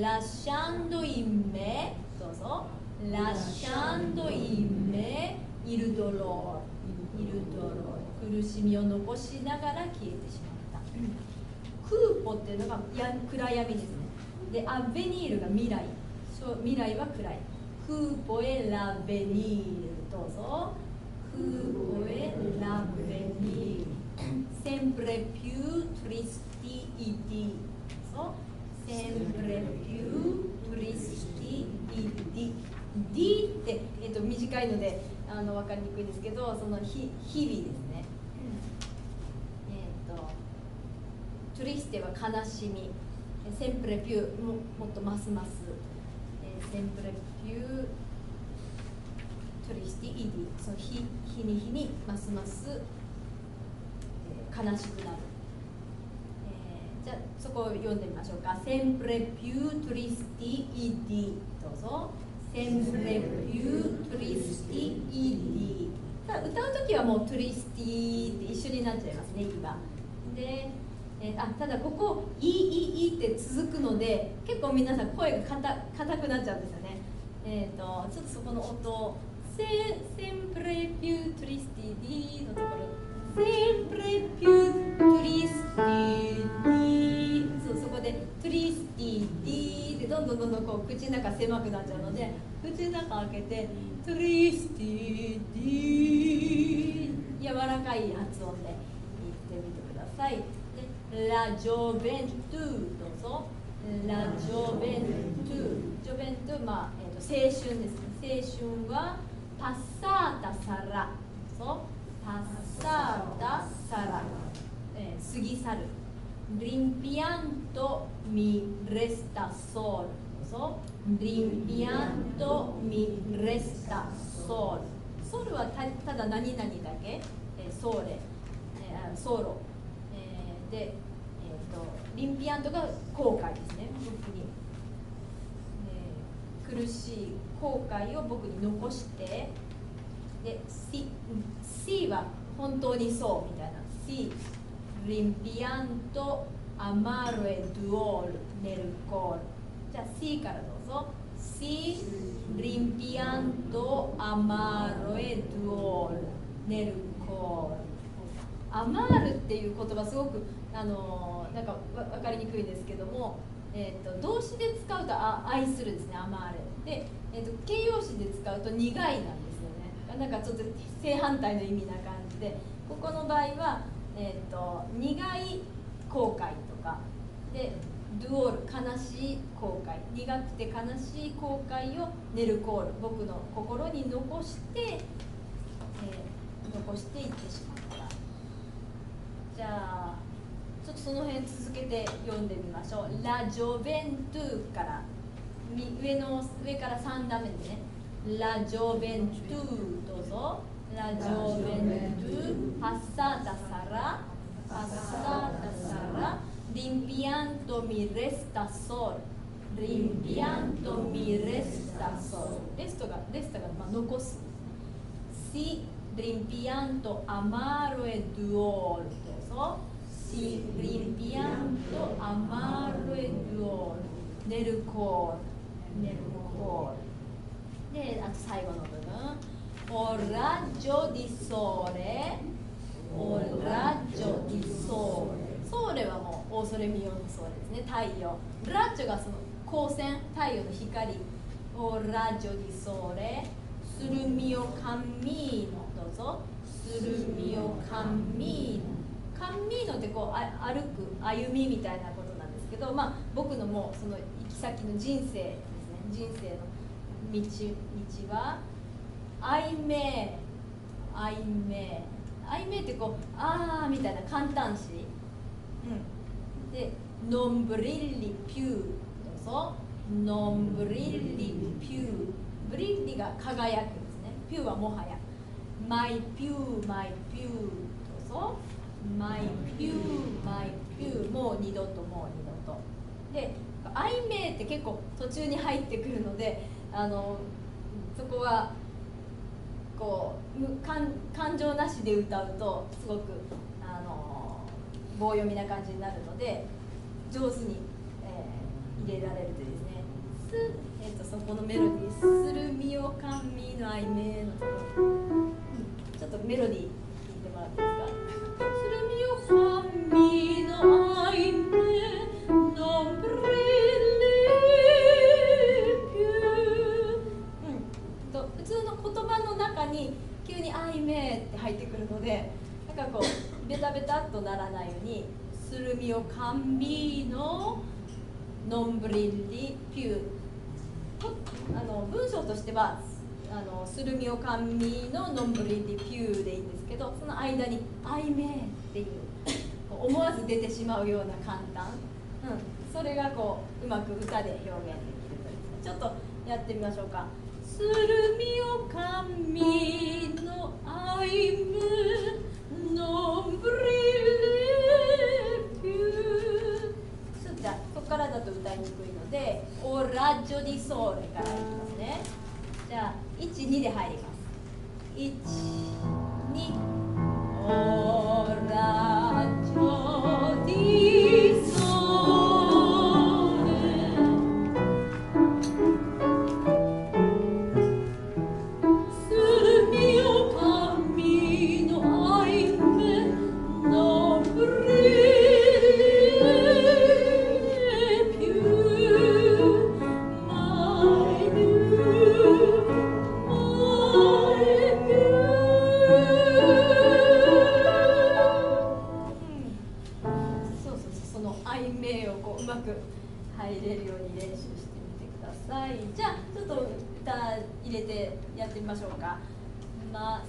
ラッシャンドインメ、どうぞ。ラッシャンドインメイルドロール、苦しみを残しながら消えてしまった。クーポっていうのが暗闇ですね。で、アベニールが未来、未来は暗い。クーポエラベニール、どうぞ。クーポエラベニール、センプレピュートリスティイディ、センプレピュートリスティイディ。D って、短いので分かりにくいですけど、その日々ですね。トリステは悲しみ、センプレピュー もっとますます、センプレピュートリスティイディ、その日にますます、悲しくなる。じゃあそこを読んでみましょうか。センプレピュートリスティイディ、どうぞ。センプレピュートリスティイディ。歌うときはもうトリスティって一緒になっちゃいますね、息が。で、ただここいって続くので、結構皆さん声が硬くなっちゃうんですよね。ちょっとそこの音、センプレピュートリスティディのところ、センプレピュートリスティディ、そこでトリスティディでどんどんこう口の中狭くなっちゃうので、口の中開けてトリスティディ、柔らかい発音で言ってみてください。で、ラジョベントゥ、どうぞ。ラジョベントゥ、ジョベントゥ、青春ですね。青春はパッサータサラ、パッサータサラ、過ぎ去る。リンピアントミレスタソール、リンピアントミレスタソール。ソールはただ何々だけ、ソーレ、ソーロ、で、リンピアントが後悔ですね。僕に、苦しい後悔を僕に残して、で、C は本当にそうみたいな。C rimpianto amaro e duolo nel cuore。じゃあ C からどうぞ。C rimpianto amaro e duolo nel cuore。アマールっていう言葉すごくなんか分かりにくいんですけども、動詞で使うと愛するですね、アマーレで、形容詞で使うと苦いなんですよね。なんかちょっと正反対の意味な感じで、ここの場合は、苦い後悔とかで、ドゥオール、悲しい後悔、苦くて悲しい後悔をネルコール、僕の心に残して、残していってしまった。じゃあちょっとその辺続けて読んでみましょう。ラジョベントゥから上から3段目ですね。ラジョベントゥ、どうぞ。ラジョベントゥパッサータサラ、パッサータサラ、リンピアントミレスタソール、リンピアントミレスタソール。レストが残す。シリンピアントアマーロエドゥオール、どうぞ。シリンピアントアマーロエドゥオール、ネルコール、ネルコールで、あと最後の部分。オラジョディソーレ、オラジョディソーレ。ソーレはもうオーソレミオのソーレですね、太陽。ラッジョがその光線、太陽の光。オラジョディソーレ、スルミオカンミーノ、どうぞ。スルミオカンミーノ。カンミーノってこう歩く、歩みみたいなこけど、まあ、僕のもうその行き先の人生ですね、人生の道はI may ってこうあーみたいな簡単詞、でnon brilli più、 どうぞnon brilli più、 ブリッリが輝くですね、ピューはもはやmai più、 どうぞmai più、 もう二度とで、I may って結構途中に入ってくるので、そこはこう感情なしで歌うとすごく棒読みな感じになるので上手に、入れられるとですね、そこのメロディー「するみをかんみのあいめ」のところ、ちょっとメロディー聴いてもらっていいですか。するみをかんみのあいめのブリ普通の言葉の中に急に「あいめ」って入ってくるので、なんかこうベタベタっとならないように「するみをかんびのノンブリッリピュー」文章としては「するみをかんびのノンブリッリピュー」でいいんですけど、その間に「あいめ」っていう思わず出てしまうような簡単、それがこううまく歌で表現できるという。ちょっとやってみましょうか。するみをかんみのあいめのブリリピュー。じゃあそこからだと歌いにくいのでオラジョディソーレからいきますね。じゃあ1、2で入ります。1、2オラジョディソーレ、入れるように練習してみてください。じゃあちょっと歌入れてやってみましょうか。マ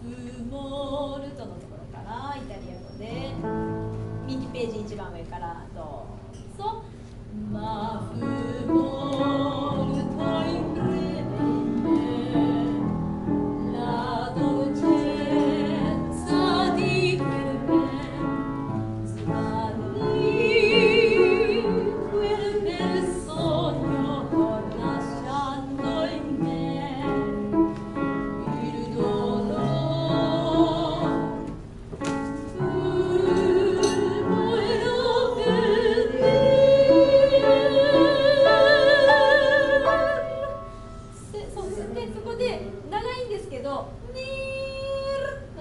フモルトのところからイタリア語で右ページ一番上からどうぞ。マフモルトインブレメラドルチェッツァディクルメズマニ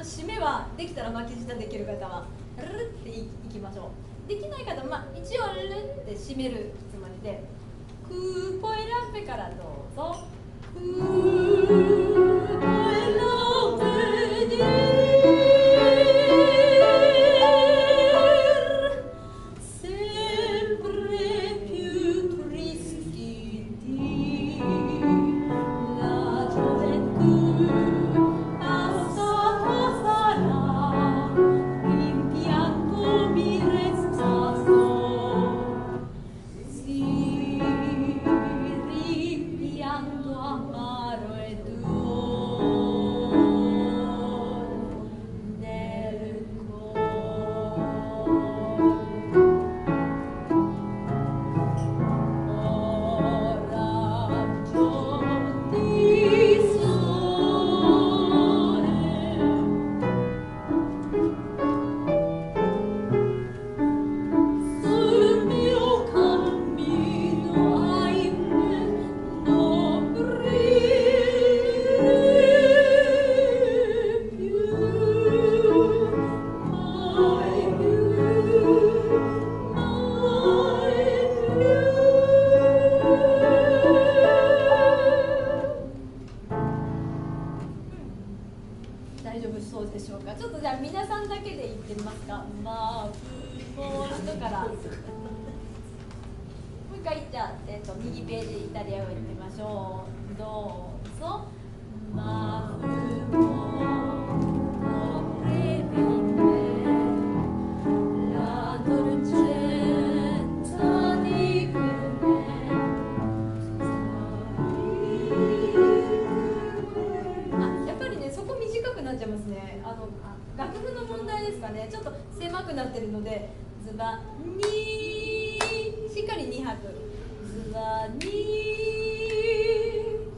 締めはできたら巻き舌できる方はルルっていきましょう。できない方は、一応ルルって締めるつもりでクーポエラペからどうぞ。クーポエラペディrimpianto amaro 回じゃあ、右ページイタリア語いってみましょう。どうぞ。マフモプレベイメラドルチェタディクメやっぱりね、そこ短くなっちゃいますね。楽譜の問題ですかね。ちょっと狭くなってるので、ズバニしっかり2拍。ズバニ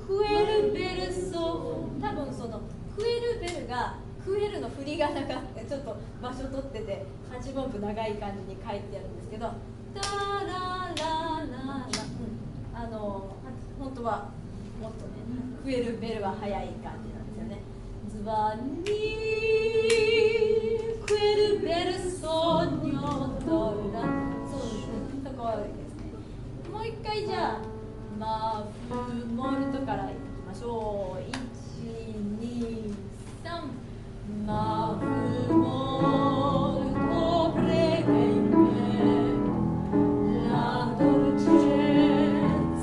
クエルベルソ。多分そのクエルベルがクエルの振りがなかったちょっと場所取ってて8分音符長い感じに書いてあるんですけど、タララララ、本当はもっとねクエルベルは速い感じなんですよね。ズバニクエルベルソニョドラ、そうですね、そこですね。もう一回じゃあマフモルトからいきましょう。1、2、3、マフモルトプレベイメラドルチェ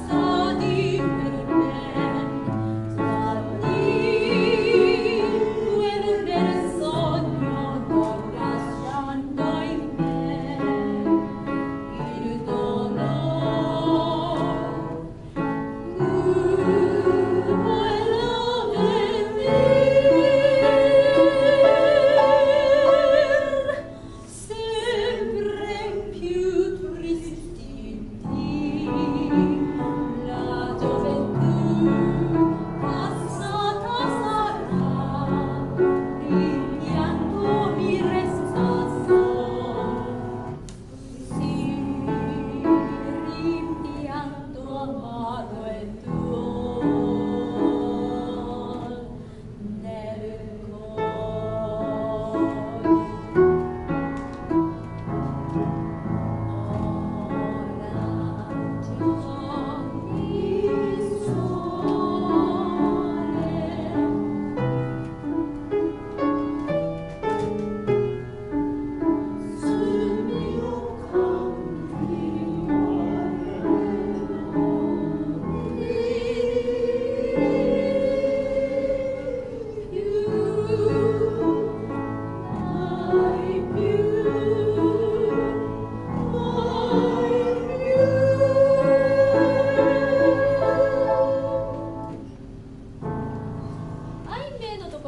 サディベルメサディクエルベルソニョドラシャンドイメイルド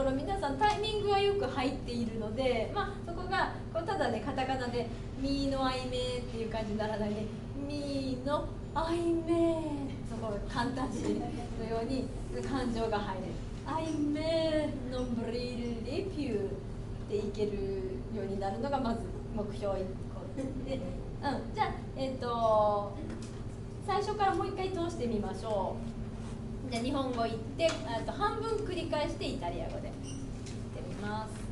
ロ皆さんタイミングはよく入っているので、そこがこうただねカタカナでミのアイメっていう感じにならないでミのアイメそこ簡単詞のように感情が入るアイメのブリルリピューっていけるようになるのがまず目標1個で、じゃあ最初からもう一回通してみましょう。じゃあ日本語言って半分繰り返してイタリア語で言ってみます。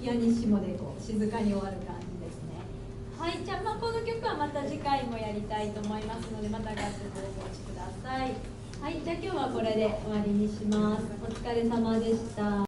ピアニッシモでこう静かに終わる感じですね。はい、じゃあ、この曲はまた次回もやりたいと思いますので、また楽曲をお待ちください。はい、じゃあ今日はこれで終わりにします。お疲れ様でした。